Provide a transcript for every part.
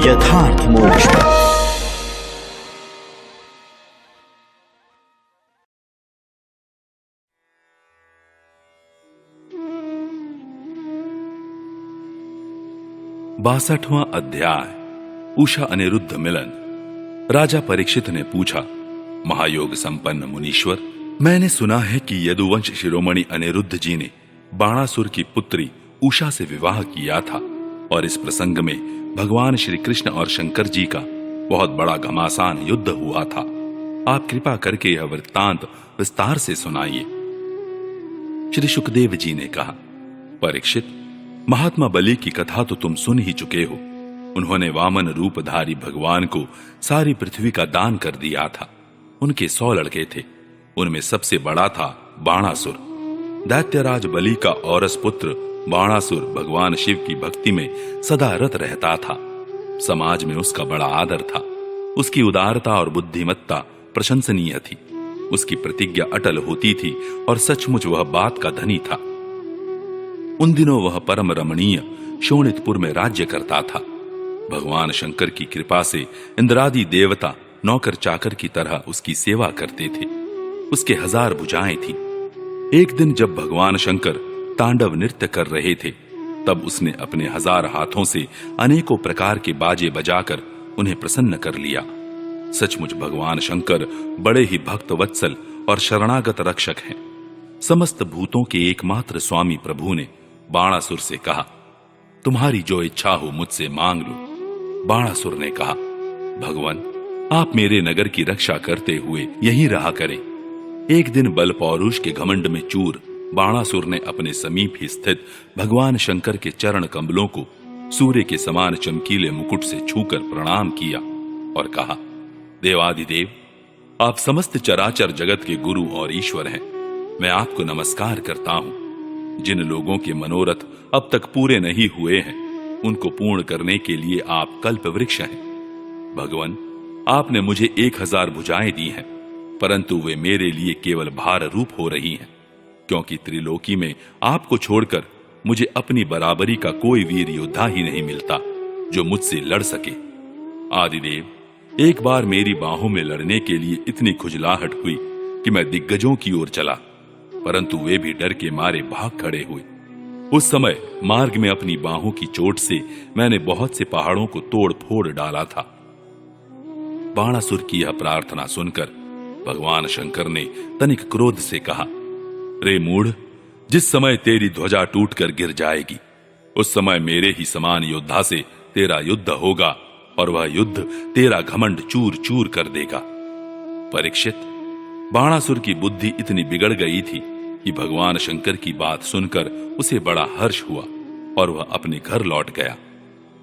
यथार्थ मोक्ष पथ। बासठवां अध्याय। उषा अनिरुद्ध मिलन। राजा परीक्षित ने पूछा, महायोग संपन्न मुनीश्वर, मैंने सुना है कि यदुवंश शिरोमणि अनिरुद्ध जी ने बाणासुर की पुत्री उषा से विवाह किया था और इस प्रसंग में भगवान श्री कृष्ण और शंकर जी का बहुत बड़ा घमासान युद्ध हुआ था। आप कृपा करके यह वृत्तांत विस्तार से सुनाइए। श्री सुखदेव जी ने कहा, परीक्षित, महात्मा बलि की कथा तो तुम सुन ही चुके हो। उन्होंने वामन रूपधारी भगवान को सारी पृथ्वी का दान कर दिया था। उनके 100 लड़के थे। उनमें सबसे बड़ा था बाणासुर। दैत्यराज बलि का औरस पुत्र बाणासुर भगवान शिव की भक्ति में सदा रत रहता था। समाज में उसका बड़ा आदर था। उसकी उदारता और बुद्धिमत्ता प्रशंसनीय थी। उसकी प्रतिज्ञा अटल होती थी और सचमुच वह बात का धनी था। उन दिनों वह परम रमणीय शोणितपुर में राज्य करता था। भगवान शंकर की कृपा से इंद्रादि देवता नौकर चाकर की तरह उसकी सेवा करते थे। उसके 1000 भुजाएं थीं। एक दिन जब भगवान शंकर तांडव नृत्य कर रहे थे, तब उसने अपने 1000 हाथों से अनेकों प्रकार के बाजे बजाकर उन्हें प्रसन्न कर लिया। सचमुच भगवान शंकर बड़े ही भक्त वत्सल और शरणागत रक्षक हैं। समस्त भूतों के एकमात्र स्वामी प्रभु ने बाणासुर से कहा, तुम्हारी जो इच्छा हो मुझसे मांग लो। बाणासुर ने कहा, भगवान, आप मेरे नगर की रक्षा करते हुए यहीं रहा करें। एक दिन बल पौरुष के घमंड में चूर बाणासुर ने अपने समीप ही स्थित भगवान शंकर के चरण कमलों को सूर्य के समान चमकीले मुकुट से छूकर प्रणाम किया और कहा, देवाधिदेव, आप समस्त चराचर जगत के गुरु और ईश्वर हैं। मैं आपको नमस्कार करता हूं। जिन लोगों के मनोरथ अब तक पूरे नहीं हुए हैं, उनको पूर्ण करने के लिए आप कल्प वृक्ष हैं। भगवान, आपने मुझे 1000 भुजाएं दी हैं, परंतु वे मेरे लिए केवल भार रूप हो रही हैं, क्योंकि त्रिलोकी में आपको छोड़कर मुझे अपनी बराबरी का कोई वीर योद्धा ही नहीं मिलता जो मुझसे लड़ सके। आदिदेव, एक बार मेरी बाहों में लड़ने के लिए इतनी खुजलाहट हुई कि मैं दिग्गजों की ओर चला, परंतु वे भी डर के मारे भाग खड़े हुए। उस समय मार्ग में अपनी बाहों की चोट से मैंने बहुत से पहाड़ों को तोड़ फोड़ डाला था। बाणासुर की यह प्रार्थना सुनकर भगवान शंकर ने तनिक क्रोध से कहा, रे मूढ़, जिस समय तेरी ध्वजा टूटकर गिर जाएगी, उस समय मेरे ही समान योद्धा से तेरा युद्ध होगा और वह युद्ध तेरा घमंड चूर चूर कर देगा। परीक्षित, बाणासुर की बुद्धि इतनी बिगड़ गई थी कि भगवान शंकर की बात सुनकर उसे बड़ा हर्ष हुआ और वह अपने घर लौट गया।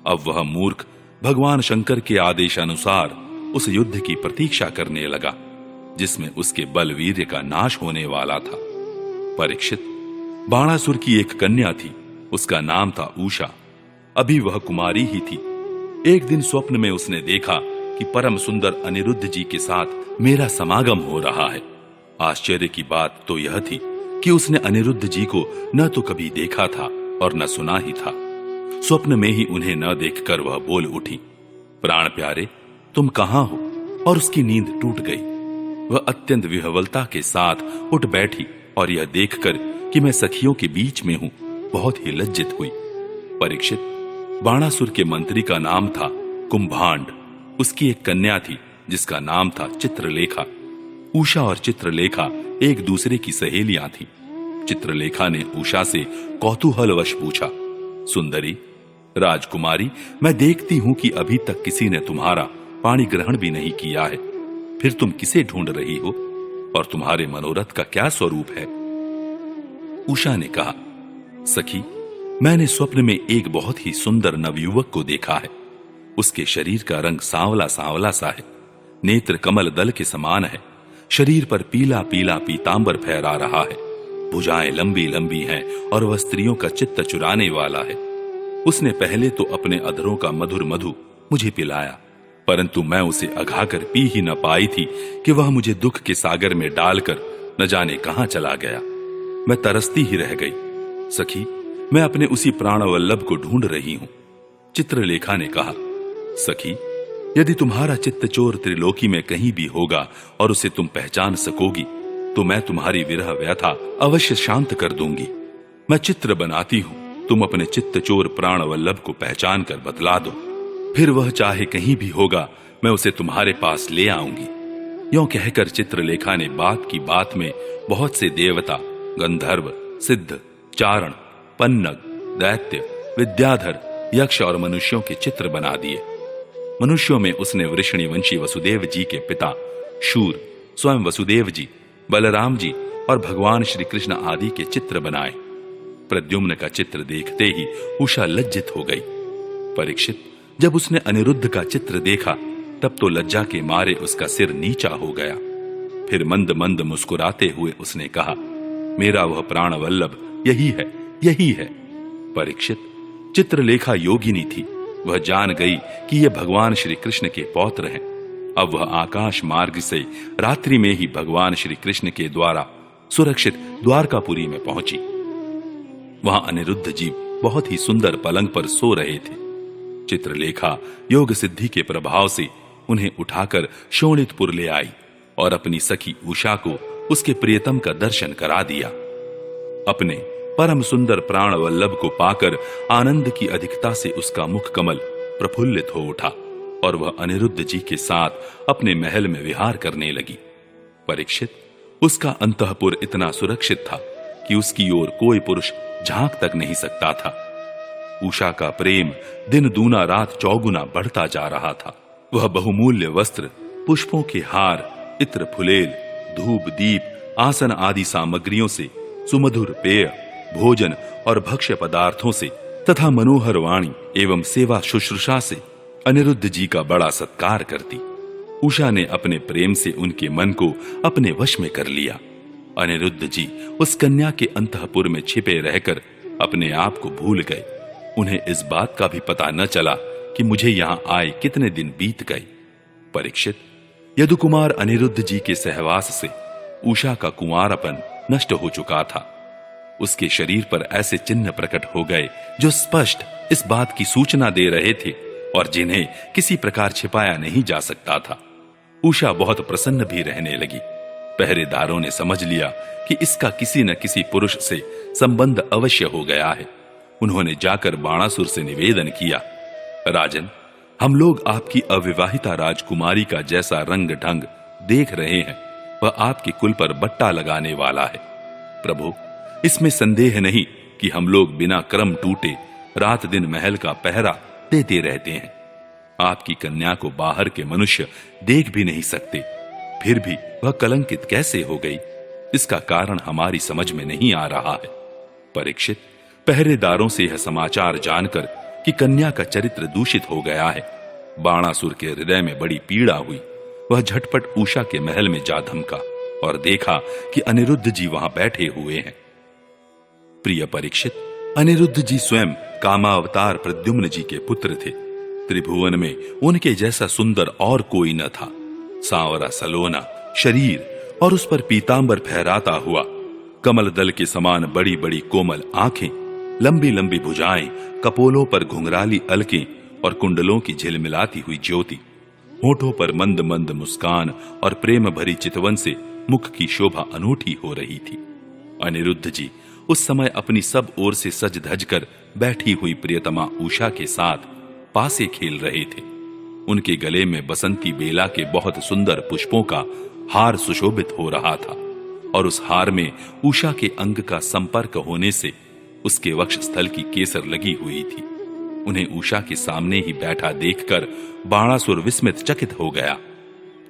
अब वह मूर्ख भगवान शंकर के आदेशानुसार उस युद्ध की प्रतीक्षा करने लगा जिसमें उसके बलवीर्य का नाश होने वाला था। परीक्षित, बाणासुर की एक कन्या थी। उसका नाम था उषा। अभी वह कुमारी ही थी। एक दिन स्वप्न में उसने देखा कि परम सुंदर अनिरुद्ध जी के साथ मेरा समागम हो रहा है। आश्चर्य की बात तो यह थी कि उसने अनिरुद्ध जी को न तो कभी देखा था और न सुना ही था। स्वप्न में ही उन्हें न देखकर वह बोल उठी, प्राण प्यारे, तुम कहां हो? और उसकी नींद टूट गई। वह अत्यंत विह्वलता के साथ उठ बैठी और यह देखकर कि मैं सखियों के बीच में हूं, बहुत ही लज्जित हुई। परीक्षित, बाणासुर के मंत्री का नाम था कुंभांड। उसकी एक कन्या थी जिसका नाम था चित्रलेखा। उषा और चित्रलेखा एक दूसरे की सहेलियां थीं। चित्रलेखा ने उषा से कौतूहलवश पूछा, सुंदरी, राजकुमारी, मैं देखती हूं कि अभी तक किसी ने तुम्हारा पाणी ग्रहण भी नहीं किया है। फिर तुम किसे ढूंढ रही हो और तुम्हारे मनोरथ का क्या स्वरूप है? उषा ने कहा, सखी, मैंने स्वप्न में एक बहुत ही सुंदर नवयुवक को देखा है। उसके शरीर का रंग सांवला सांवला सा है, नेत्र कमल दल के समान है, शरीर पर पीला पीला पीतांबर फहरा रहा है, भुजाएं लंबी लंबी हैं और वह स्त्रियों का चित्त चुराने वाला है। उसने पहले तो अपने अधरों का मधुर मधु मुझे पिलाया, परंतु मैं उसे अघाकर पी ही न पाई थी कि वह मुझे दुख के सागर में डालकर न जाने कहां चला गया। मैं तरसती ही रह गई। सखी, मैं अपने उसी प्राणवल्लभ को ढूंढ रही हूं। चित्रलेखा ने कहा, सखी, यदि तुम्हारा चित्त चोर त्रिलोकी में कहीं भी होगा और उसे तुम पहचान सकोगी तो मैं तुम्हारी विरह व्यथा अवश्य शांत कर दूंगी। मैं चित्र बनाती हूं, तुम अपने चित्त चोर प्राण वल्लभ को पहचान कर बतला दो, फिर वह चाहे कहीं भी होगा मैं उसे तुम्हारे पास ले आऊंगी। यों कहकर चित्रलेखा ने बात की बात में बहुत से देवता, गंधर्व, सिद्ध, चारण, पन्नग, दैत्य, विद्याधर, यक्ष और मनुष्यों के चित्र बना दिए। मनुष्यों में उसने वृषणिवंशी वसुदेव जी के पिता शूर, स्वयं वसुदेव जी, बलराम जी और भगवान श्री कृष्ण आदि के चित्र बनाए। प्रद्युम्न का चित्र देखते ही उषा लज्जित हो गई। परीक्षित, जब उसने अनिरुद्ध का चित्र देखा तब तो लज्जा के मारे उसका सिर नीचा हो गया। फिर मंद मंद मुस्कुराते हुए उसने कहा, मेरा वह प्राण वल्लभ यही है, यही है। परीक्षित, चित्रलेखा योगिनी थी। वह जान गई कि ये भगवान श्री कृष्ण के पौत्र हैं। अब वह आकाश मार्ग से रात्रि में ही भगवान श्री कृष्ण के द्वारा सुरक्षित द्वारकापुरी में पहुंची। वहां अनिरुद्ध जी बहुत ही सुंदर पलंग पर सो रहे थे। चित्रलेखा योग सिद्धि के प्रभाव से उन्हें उठाकर शोणितपुर ले आई और अपनी सखी उषा को उसके प्रियतम का दर्शन करा दिया। अपने परम सुंदर प्राण वल्लभ को पाकर आनंद की अधिकता से उसका मुख कमल प्रफुल्लित हो उठा और वह अनिरुद्ध जी के साथ अपने महल में विहार करने लगी। परीक्षित, उसका अंतःपुर इतना सुरक्षित था कि उसकी ओर कोई पुरुष झांक तक नहीं सकता था। उषा का प्रेम दिन दूना रात चौगुना बढ़ता जा रहा था। वह बहुमूल्य वस्त्र, पुष्पों के हार, इत्र फुलेल, धूप दीप, आसन आदि सामग्रियों से, सुमधुर पेय, भोजन और भक्ष्य पदार्थों से तथा मनोहर वाणी एवं सेवा शुश्रूषा से अनिरुद्ध जी का बड़ा सत्कार करती। उषा ने अपने प्रेम से उनके मन को अपने वश में कर लिया। अनिरुद्ध जी उस कन्या के अंतःपुर में छिपे रहकर अपने आप को भूल गए। उन्हें इस बात का भी पता न चला कि मुझे यहां आए कितने दिन बीत गए। परीक्षित, यदुकुमार अनिरुद्ध जी के सहवास से उषा का कुंवारापन नष्ट हो चुका था। उसके शरीर पर ऐसे चिन्ह प्रकट हो गए जो स्पष्ट इस बात की सूचना दे रहे थे और जिन्हें किसी प्रकार छिपाया नहीं जा सकता था। उषा बहुत प्रसन्न भी रहने लगी। पहरेदारों ने समझ लिया कि इसका किसी न किसी पुरुष से संबंध अवश्य हो गया है। उन्होंने जाकर बाणासुर से निवेदन किया, राजन, हम लोग आपकी अविवाहिता राजकुमारी का जैसा रंग ढंग देख रहे हैं वह आपके कुल पर बट्टा लगाने वाला है। प्रभु, इसमें संदेह नहीं कि हम लोग बिना क्रम टूटे रात दिन महल का पहरा देते रहते हैं। आपकी कन्या को बाहर के मनुष्य देख भी नहीं सकते, फिर भी वह कलंकित कैसे हो गई, इसका कारण हमारी समझ में नहीं आ रहा है। परीक्षित, पहरेदारों से यह समाचार जानकर कि कन्या का चरित्र दूषित हो गया है, बाणासुर के हृदय में बड़ी पीड़ा हुई। वह झटपट उषा के महल में जा धमका और देखा कि अनिरुद्ध जी वहां बैठे हुए हैं। प्रिय परीक्षित, अनिरुद्ध जी स्वयं कामावतार प्रद्युम्न जी के पुत्र थे। त्रिभुवन में उनके जैसा सुंदर और कोई न था। सांवरा सलोना शरीर और उस पर पीतांबर फहराता हुआ, कमल दल के समान बड़ी बड़ी कोमल आंखें, लंबी लंबी भुजाएं, कपोलों पर घुंघराली अलकें और कुंडलों की झिलमिलाती हुई ज्योति, होठों पर मंद मंद मुस्कान और प्रेम भरी चितवन से मुख की शोभा अनूठी हो रही थी। अनिरुद्ध जी उस समय अपनी सब ओर से सज धज कर बैठी हुई प्रियतमा उषा के साथ पासे खेल रहे थे। उनके गले में बसंती बेला के बहुत सुंदर पुष्पों का हार सुशोभित हो रहा था और उस हार में उषा के अंग का संपर्क होने से उसके वक्ष स्थल की केसर लगी हुई थी। उन्हें उषा के सामने ही बैठा देखकर बाणासुर विस्मित चकित हो गया।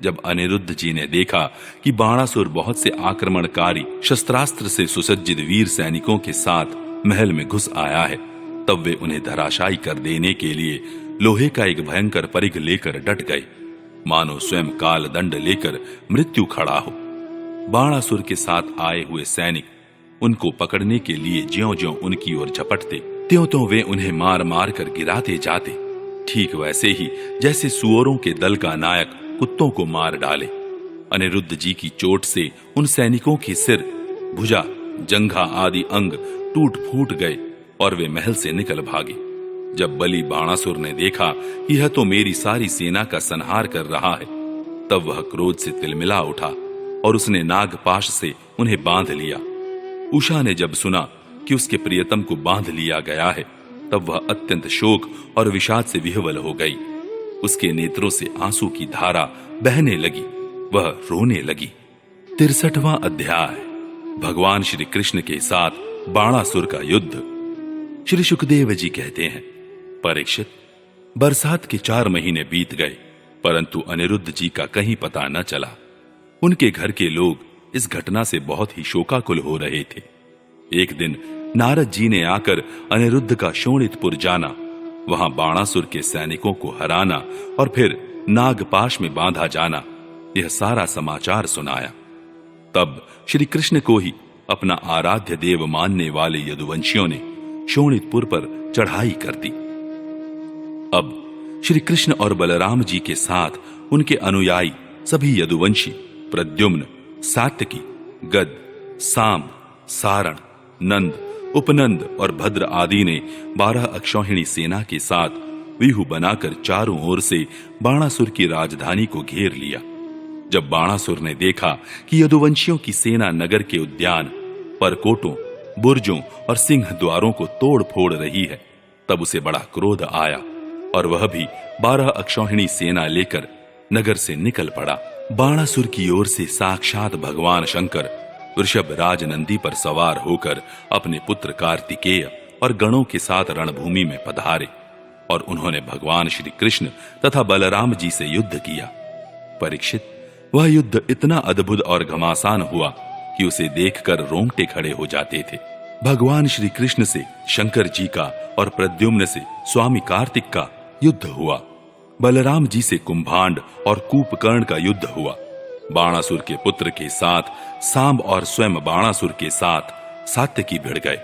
जब अनिरुद्ध जी ने देखा कि बाणासुर बहुत से आक्रमणकारी शस्त्रास्त्र से सुसज्जित वीर सैनिकों के साथ महल में घुस आया है, तब वे उन्हें धराशायी कर देने के लिए लोहे का एक भयंकर परिघ लेकर डट गए, मानो स्वयं काल दंड लेकर मृत्यु खड़ा हो। बाणासुर के साथ आए हुए सैनिक उनको पकड़ने के लिए ज्यों-ज्यों उनकी ओर झपटते, त्यों-त्यों वे उन्हें मार मार कर गिराते जाते, ठीक वैसे ही जैसे सुअरों के दल का नायक कुत्तों को मार डाले। अनिरुद्ध जी की चोट से उन सैनिकों के सिर, भुजा, जंघा आदि अंग टूट फूट गए और वे महल से निकल भागे। जब बलि बाणासुर ने देखा कि यह तो मेरी सारी सेना का संहार कर रहा है, तब वह क्रोध से तिलमिला उठा और उसने नागपाश से उन्हें बांध लिया। उषा ने जब सुना कि उसके प्रियतम को बांध लिया गया है, तब वह अत्यंत शोक और विषाद से विह्वल हो गई। उसके नेत्रों से आंसू की धारा बहने लगी, वह रोने लगी। 63वां अध्याय। भगवान श्री कृष्ण के साथ बाणासुर का युद्ध। श्री सुखदेव जी कहते हैं, परीक्षित, बरसात के 4 महीने बीत गए, परंतु अनिरुद्ध जी का कहीं पता न चला। उनके घर के लोग इस घटना से बहुत ही शोकाकुल हो रहे थे। एक दिन नारद जी ने आकर अनिरुद्ध का शोणितपुर जाना, वहां बाणासुर के सैनिकों को हराना और फिर नागपाश में बांधा जाना, यह सारा समाचार सुनाया। तब श्री कृष्ण को ही अपना आराध्य देव मानने वाले यदुवंशियों ने शोणितपुर पर चढ़ाई कर दी। अब श्री कृष्ण और बलराम जी के साथ उनके अनुयायी सभी यदुवंशी प्रद्युम्न, सात्यकी, गद, साम, सारण, नंद, उपनंद और भद्र आदि ने 12 अक्षौहिणी सेना के साथ व्यूह बनाकर चारों ओर से बाणासुर की राजधानी को घेर लिया। जब बाणासुर ने देखा कि यदुवंशियों की सेना नगर के उद्यान, परकोटों, बुर्जों और सिंह द्वारों को तोड़ फोड़ रही है, तब उसे बड़ा क्रोध आया और वह भी 12 अक्षौहिणी सेना लेकर नगर से निकल पड़ा। बाणासुर की ओर से साक्षात भगवान शंकर वृषभ राजनंदी पर सवार होकर अपने पुत्र कार्तिकेय और गणों के साथ रणभूमि में पधारे और उन्होंने भगवान श्री कृष्ण तथा बलराम जी से युद्ध किया। परीक्षित, वह युद्ध इतना अद्भुत और घमासान हुआ कि उसे देखकर रोंगटे खड़े हो जाते थे। भगवान श्री कृष्ण से शंकर जी का और प्रद्युम्न से स्वामी कार्तिक का युद्ध हुआ। बलराम जी से कुंभांड और कूपकर्ण का युद्ध हुआ। बाणासुर के पुत्र के साथ सांब और स्वयं बाणासुर के साथ सात्यकी भिड़ गए।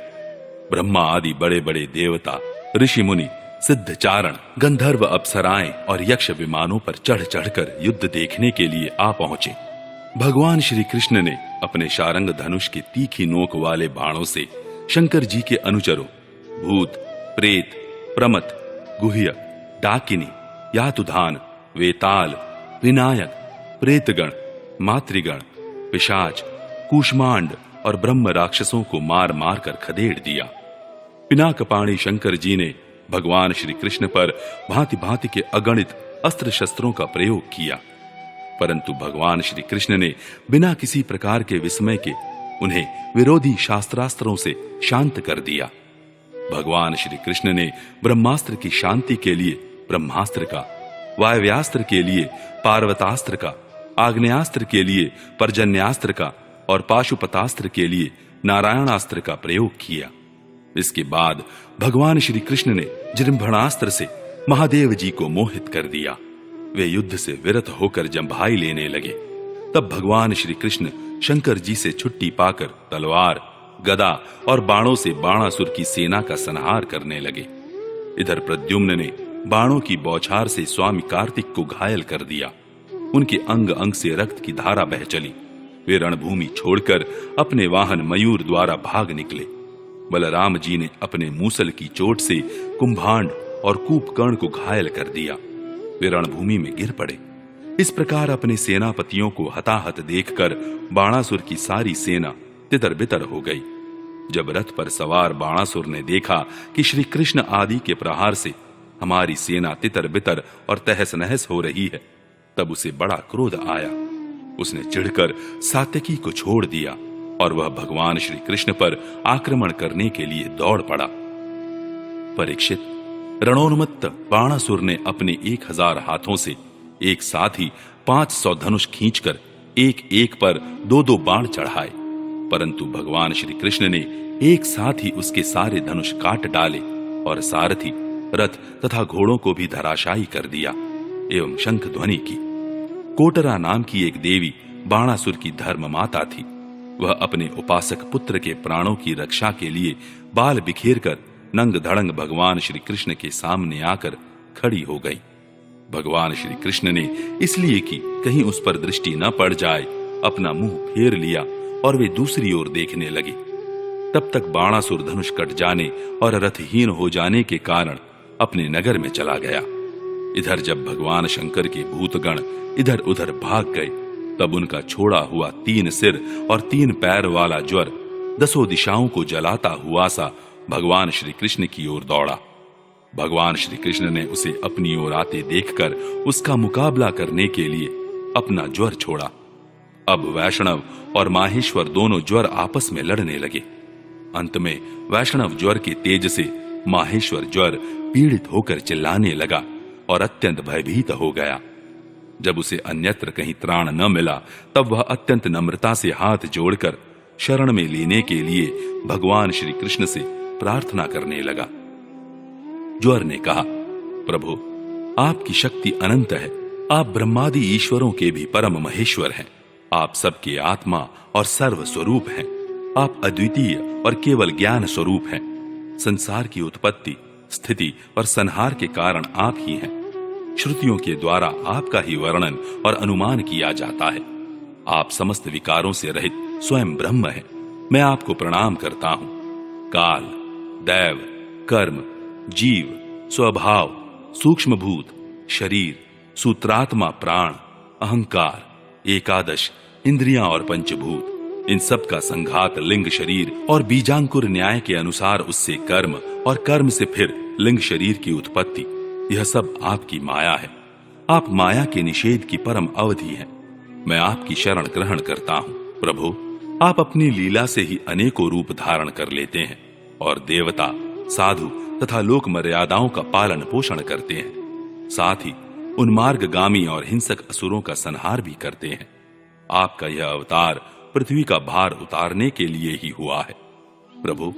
ब्रह्मा आदि बड़े बड़े देवता, ऋषि मुनि, सिद्धचारण, गंधर्व, अप्सराएं और यक्ष विमानों पर चढ़ चढ़कर युद्ध देखने के लिए आ पहुंचे। भगवान श्री कृष्ण ने अपने शारंग धनुष के तीखी नोक वाले बाणों से शंकर जी के अनुचरों भूत, प्रेत, प्रमथ, गुह्य, डाकिनी, यातुधान, वेताल, विनायक, प्रेतगण, मातृगण, पिशाच, कूष्मांड और ब्रह्म राक्षसों को मार मार कर खदेड़ दिया। पिनाकपाणी शंकर जी ने भगवान श्री कृष्ण पर भांति भांति के अगणित अस्त्र शस्त्रों का प्रयोग किया, परंतु भगवान श्री कृष्ण ने बिना किसी प्रकार के विस्मय के उन्हें विरोधी शास्त्रास्त्रों से शांत कर दिया। भगवान श्री कृष्ण ने ब्रह्मास्त्र की शांति के लिए ब्रह्मास्त्र का, वायव्यास्त्र के लिए पार्वतास्त्र का, आग्नेयास्त्र के लिए पर्जन्यास्त्र का और पाशुपतास्त्र के लिए नारायणास्त्र का प्रयोग किया। इसके बाद भगवान श्री कृष्ण ने जृंभणास्त्र से महादेव जी को मोहित कर दिया। वे युद्ध से विरत होकर जंभाई लेने लगे। तब भगवान श्री कृष्ण शंकर जी से छुट्टी पाकर तलवार, गदा और बाणों से बाणासुर की सेना का संहार करने लगे। इधर प्रद्युम्न ने बाणों की बौछार से स्वामी कार्तिक को घायल कर दिया। उनके अंग अंग से रक्त की धारा बह चली। वे रणभूमि छोड़कर अपने वाहन मयूर द्वारा भाग निकले। बलराम जी ने अपने मूसल की चोट से कुंभांड और कूपकर्ण को घायल कर दिया। वे रणभूमि में गिर पड़े। इस प्रकार अपने सेनापतियों को हताहत देखकर बाणासुर की सारी सेना तितर बितर हो गई। जब रथ पर सवार बाणासुर ने देखा कि श्री कृष्ण आदि के प्रहार से हमारी सेना तितर बितर और तहस नहस हो रही है, तब उसे बड़ा क्रोध आया। उसने चिढ़कर सात्यकी को छोड़ दिया और वह भगवान श्री कृष्ण पर आक्रमण करने के लिए दौड़ पड़ा। परीक्षित, रणोन्मत्त बाणासुर ने अपने 1000 हाथों से एक साथ ही 500 धनुष खींचकर एक एक पर 2-2 बाण चढ़ाए, परंतु भगवान श्री कृष्ण ने एक साथ ही उसके सारे धनुष काट डाले और सारथी, रथ तथा घोड़ों को भी धराशायी कर दिया एवं शंख ध्वनि की। कोटरा नाम की एक देवी बाणासुर की धर्म माता थी। वह अपने उपासक पुत्र के प्राणों की रक्षा के लिए बाल बिखेर कर नंग धड़ंग भगवान श्री कृष्ण के सामने आकर खड़ी हो गई। भगवान श्री कृष्ण ने इसलिए कि कहीं उस पर दृष्टि न पड़ जाए अपना मुंह फेर लिया और वे दूसरी ओर देखने लगे। तब तक बाणासुर धनुष कट जाने और रथहीन हो जाने के कारण अपने नगर में चला गया। इधर जब भगवान शंकर के भूतगण इधर उधर भाग गए, तब उनका छोड़ा हुआ 3 सिर और 3 पैर वाला ज्वर 10 दिशाओं को जलाता हुआ सा भगवान श्री कृष्ण की ओर दौड़ा। भगवान श्री कृष्ण ने उसे अपनी ओर आते देखकर उसका मुकाबला करने के लिए अपना ज्वर छोड़ा। अब वैष्णव और माहेश्वर दोनों ज्वर आपस में लड़ने लगे। अंत में वैष्णव ज्वर के तेज से माहेश्वर ज्वर पीड़ित होकर चिल्लाने लगा और अत्यंत भयभीत हो गया। जब उसे अन्यत्र कहीं त्राण न मिला, तब वह अत्यंत नम्रता से हाथ जोड़कर शरण में लेने के लिए भगवान श्री कृष्ण से प्रार्थना करने लगा। ज्वर ने कहा, प्रभु, आपकी शक्ति अनंत है। आप ब्रह्मादि ईश्वरों के भी परम महेश्वर हैं। आप सबके आत्मा और सर्व स्वरूप हैं। आप अद्वितीय और केवल ज्ञान स्वरूप हैं। संसार की उत्पत्ति, स्थिति और संहार के कारण आप ही हैं। श्रुतियों के द्वारा आपका ही वर्णन और अनुमान किया जाता है। आप समस्त विकारों से रहित स्वयं ब्रह्म हैं। मैं आपको प्रणाम करता हूं। काल, दैव, कर्म, जीव, स्वभाव, सूक्ष्म भूत, शरीर, सूत्रात्मा, प्राण, अहंकार, एकादश, इंद्रियां और पंचभूत, इन सब का संघात लिंग शरीर और बीजांकुर न्याय के अनुसार उससे कर्म और कर्म से फिर लिंग शरीर की उत्पत्ति, यह सब आपकी माया है। आप माया के निषेध की परम अवधि हैं। मैं आपकी शरण ग्रहण करता हूं। प्रभु, आप अपनी लीला से ही अनेकों रूप धारण कर लेते हैं और देवता, साधु तथा लोक मर्यादाओं का पालन पोषण करते हैं। साथ ही उन्मार्गगामी और हिंसक असुरों का संहार भी करते हैं। आपका यह अवतार पृथ्वी का भार उतारने के लिए ही हुआ है। प्रभु,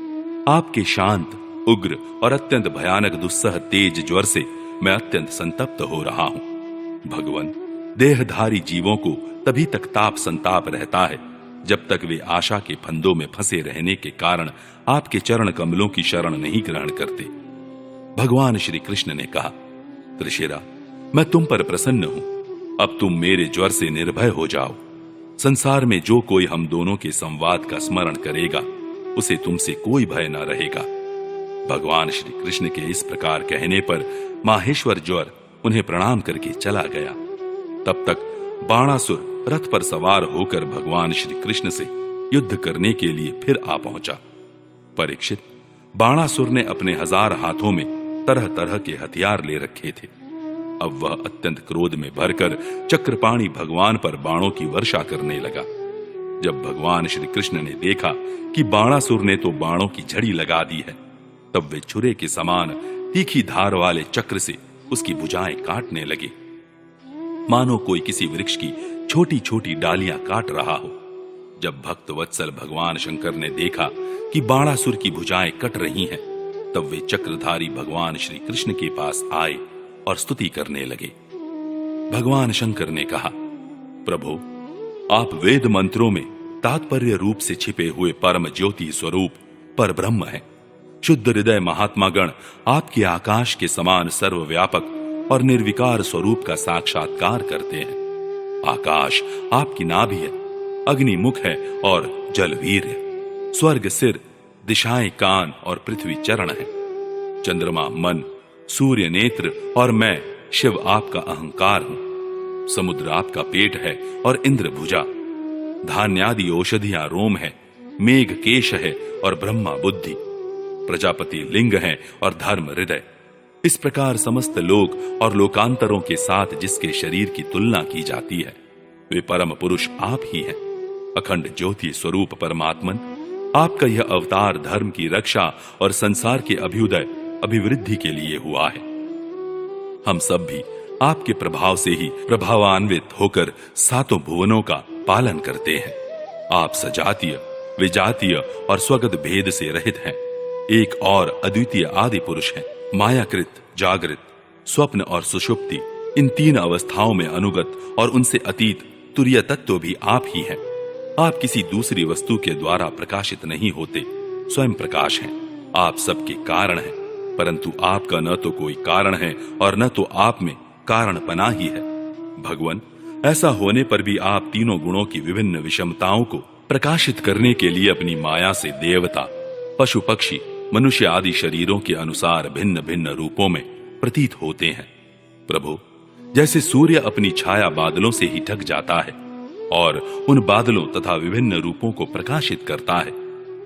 आपके शांत, उग्र और अत्यंत भयानक दुस्सह तेज ज्वर से मैं अत्यंत संतप्त हो रहा हूं। भगवान, देहधारी जीवों को तभी तक ताप संताप रहता है जब तक वे आशा के फंदों में फंसे रहने के कारण आपके चरण कमलों की शरण नहीं ग्रहण करते। भगवान श्री कृष्ण ने कहा, त्रिशिरा, मैं तुम पर प्रसन्न हूं। अब तुम मेरे ज्वर से निर्भय हो जाओ। संसार में जो कोई हम दोनों के संवाद का स्मरण करेगा, उसे तुमसे कोई भय न रहेगा। भगवान श्री कृष्ण के इस प्रकार कहने पर माहेश्वर ज्वर उन्हें प्रणाम करके चला गया। तब तक बाणासुर रथ पर सवार होकर भगवान श्री कृष्ण से युद्ध करने के लिए फिर आ पहुंचा। परीक्षित, बाणासुर ने अपने 1000 हाथों में तरह तरह के हथियार ले रखे थे। अब वह अत्यंत क्रोध में भरकर चक्रपाणी भगवान पर बाणों की वर्षा करने लगा। जब भगवान श्री कृष्ण ने देखा कि बाणासुर ने तो बाणों की झड़ी लगा दी है, तब वे छुरे के समान तीखी धार वाले चक्र से उसकी भुजाएं काटने लगे, मानो कोई किसी वृक्ष की छोटी छोटी डालियां काट रहा हो। जब भक्त वत्सल भगवान शंकर ने देखा कि बाणासुर की भुजाएं कट रही हैं, तब वे चक्रधारी भगवान श्री कृष्ण के पास आए और स्तुति करने लगे। भगवान शंकर ने कहा, प्रभु, आप वेद मंत्रों में तात्पर्य रूप से छिपे हुए परम ज्योति स्वरूप पर ब्रह्म हैं। शुद्ध हृदय महात्मा गण आपके आकाश के समान सर्वव्यापक और निर्विकार स्वरूप का साक्षात्कार करते हैं। आकाश आपकी नाभि है, अग्नि मुख है और जल वीर है। स्वर्ग सिर, दिशाएं कान और पृथ्वी चरण है। चंद्रमा मन, सूर्य नेत्र और मैं शिव आपका अहंकार हूं। समुद्र आपका पेट है और इंद्र भुजा। धान्यादि औषधियां रोम है। मेघ केश है और ब्रह्मा बुद्धि। प्रजापति लिंग है और धर्म हृदय। इस प्रकार समस्त लोक और लोकांतरों के साथ जिसके शरीर की तुलना की जाती है, वे परम पुरुष आप ही हैं। अखंड ज्योति स्वरूप परमात्मन, आपका यह अवतार धर्म की रक्षा और संसार के अभ्युदय अभिवृद्धि के लिए हुआ है। हम सब भी आपके प्रभाव से ही प्रभावान्वित होकर 7 भुवनों का पालन करते हैं। आप सजातीय, विजातीय और स्वगत भेद से रहित हैं। एक और अद्वितीय आदि पुरुष हैं। मायाकृत, जागृत, स्वप्न और सुषुप्ति, इन 3 अवस्थाओं में अनुगत और उनसे अतीत तुरीय तत्व भी आप ही हैं। आप किसी दूसरी वस्तु के द्वारा प्रकाशित नहीं होते, स्वयं प्रकाश हैं। आप सबके कारण हैं, परंतु आपका न तो कोई कारण है और न तो आप में कारणपना ही है। भगवान, ऐसा होने पर भी आप तीनों गुणों की विभिन्न विषमताओं को प्रकाशित करने के लिए अपनी माया से देवता, पशु पक्षी, मनुष्य आदि शरीरों के अनुसार भिन्न भिन्न रूपों में प्रतीत होते हैं। प्रभु, जैसे सूर्य अपनी छाया बादलों से ही ढक जाता है और उन बादलों तथा विभिन्न रूपों को प्रकाशित करता है,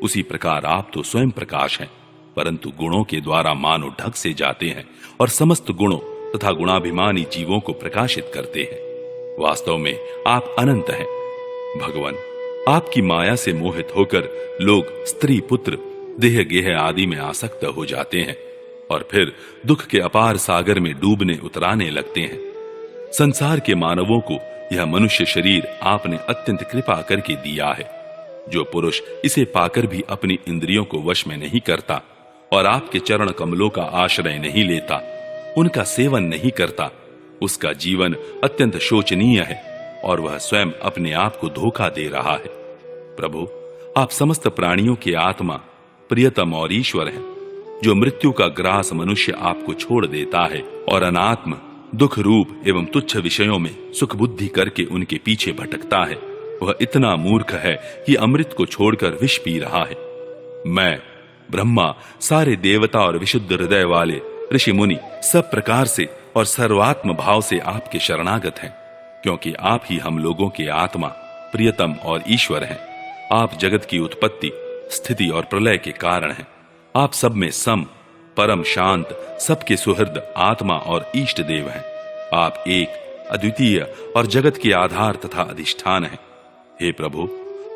उसी प्रकार आप तो स्वयं प्रकाश हैं, परंतु गुणों के द्वारा मानो ढक से जाते हैं और समस्त गुणों तथा गुणाभिमानी जीवों को प्रकाशित करते हैं। वास्तव में आप अनंत हैं। भगवान, आपकी माया से मोहित होकर लोग स्त्री पुत्र देह गेह आदि में आसक्त हो जाते हैं और फिर दुख के अपार सागर में डूबने उतराने लगते हैं। संसार के मानवों को यह मनुष्य शरीर आपने अत्यंत कृपा करके दिया है। जो पुरुष इसे पाकर भी अपनी इंद्रियों को वश में नहीं करता और आपके चरण कमलों का आश्रय नहीं लेता, उनका सेवन नहीं करता, उसका जीवन अत्यंत शोचनीय है और वह स्वयं अपने आप को धोखा दे रहा है। प्रभु, आप समस्त प्राणियों के आत्मा, प्रियतम और ईश्वर हैं। जो मृत्यु का ग्रास मनुष्य आपको छोड़ देता है और अनात्म, दुख रूप एवं तुच्छ विषयों में सुख बुद्धि करके उनके पीछे भटकता है, वह इतना मूर्ख है कि अमृत को छोड़कर विष पी रहा है। मैं, ब्रह्मा, सारे देवता और विशुद्ध हृदय वाले ऋषि मुनि सब प्रकार से और सर्वात्म भाव से आपके शरणागत हैं, क्योंकि आप ही हम लोगों के आत्मा, प्रियतम और ईश्वर हैं। आप जगत की उत्पत्ति, स्थिति और प्रलय के कारण हैं। आप सब में सम, परम शांत, सबके सुहृद आत्मा और इष्ट देव हैं। आप एक, अद्वितीय और जगत के आधार तथा अधिष्ठान हैं। हे प्रभु,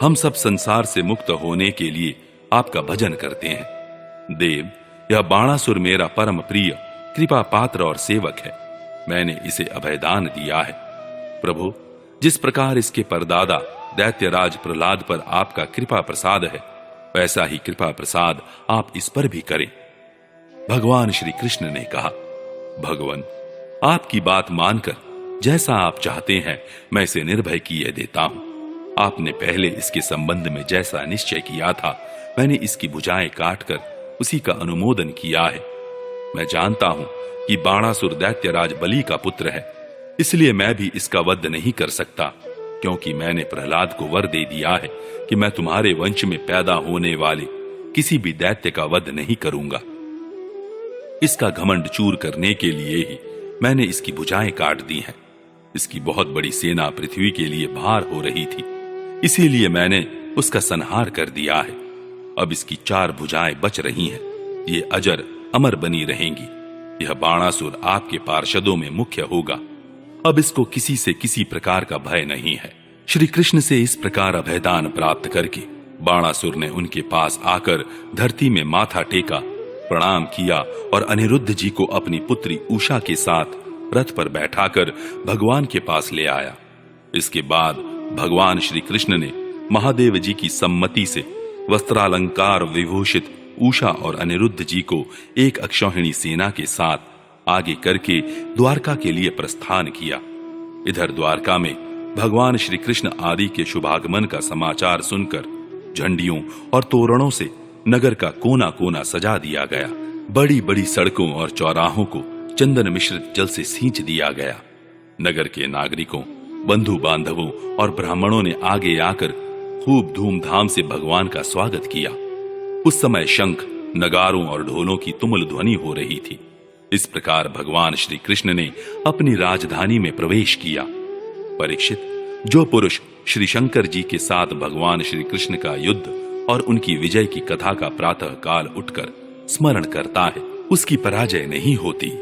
हम सब संसार से मुक्त होने के लिए आपका भजन करते हैं। देव, यह बाणासुर मेरा परम प्रिय, कृपा पात्र और सेवक है। मैंने इसे अभयदान दिया है। प्रभु, जिस प्रकार इसके परदादा दैत्यराज प्रहलाद पर आपका कृपा प्रसाद है, वैसा ही कृपा प्रसाद आप इस पर भी करें। भगवान श्री कृष्ण ने कहा, भगवान, आपकी बात मानकर जैसा आप चाहते हैं मैं इसे निर्भय किए देता हूं। आपने पहले इसके संबंध में जैसा निश्चय किया था, मैंने इसकी भुजाएं काटकर उसी का अनुमोदन किया है। मैं जानता हूं कि बाणासुर दैत्यराज बलि का पुत्र है, इसलिए मैं भी इसका वध नहीं कर सकता, क्योंकि मैंने प्रहलाद को वर दे दिया है कि मैं तुम्हारे वंश में पैदा होने वाले किसी भी दैत्य का वध नहीं करूंगा। इसका घमंड चूर करने के लिए ही मैंने इसकी भुजाएं काट दी हैं। इसकी बहुत बड़ी सेना पृथ्वी के लिए भार हो रही थी, इसीलिए मैंने उसका संहार कर दिया है। अब इसकी 4 भुजाएं बच रही हैं। ये अजर अमर बनी रहेंगी। यह बाणासुर आपके पार्षदों में मुख्य होगा। अब इसको किसी से किसी प्रकार का भय नहीं है। श्री कृष्ण से इस प्रकार अभयदान प्राप्त करके बाणासुर ने उनके पास आकर धरती में माथा टेका, प्रणाम किया और अनिरुद्ध जी को अपनी पुत्री उषा के साथ रथ पर बैठाकर भगवान के पास ले आया। इसके बाद भगवान श्री कृष्ण ने महादेव जी की सम्मति से वस्त्रालंकार विभूषित उषा और अनिरुद्ध जी को एक अक्षौहिणी सेना के साथ आगे करके द्वारका के लिए प्रस्थान किया। इधर द्वारका में भगवान श्री कृष्ण आदि के शुभागमन का समाचार सुनकर झंडियों और तोरणों से नगर का कोना कोना सजा दिया गया। बड़ी बड़ी सड़कों और चौराहों को चंदन मिश्रित जल से सींच दिया गया। नगर के नागरिकों, बंधु बांधवों और ब्राह्मणों ने आगे आकर खूब धूमधाम से भगवान का स्वागत किया। उस समय शंख, नगारों और ढोलों की तुमुल ध्वनि हो रही थी। इस प्रकार भगवान श्री कृष्ण ने अपनी राजधानी में प्रवेश किया। परीक्षित, जो पुरुष श्री शंकर जी के साथ भगवान श्री कृष्ण का युद्ध और उनकी विजय की कथा का प्रातः काल उठकर स्मरण करता है, उसकी पराजय नहीं होती।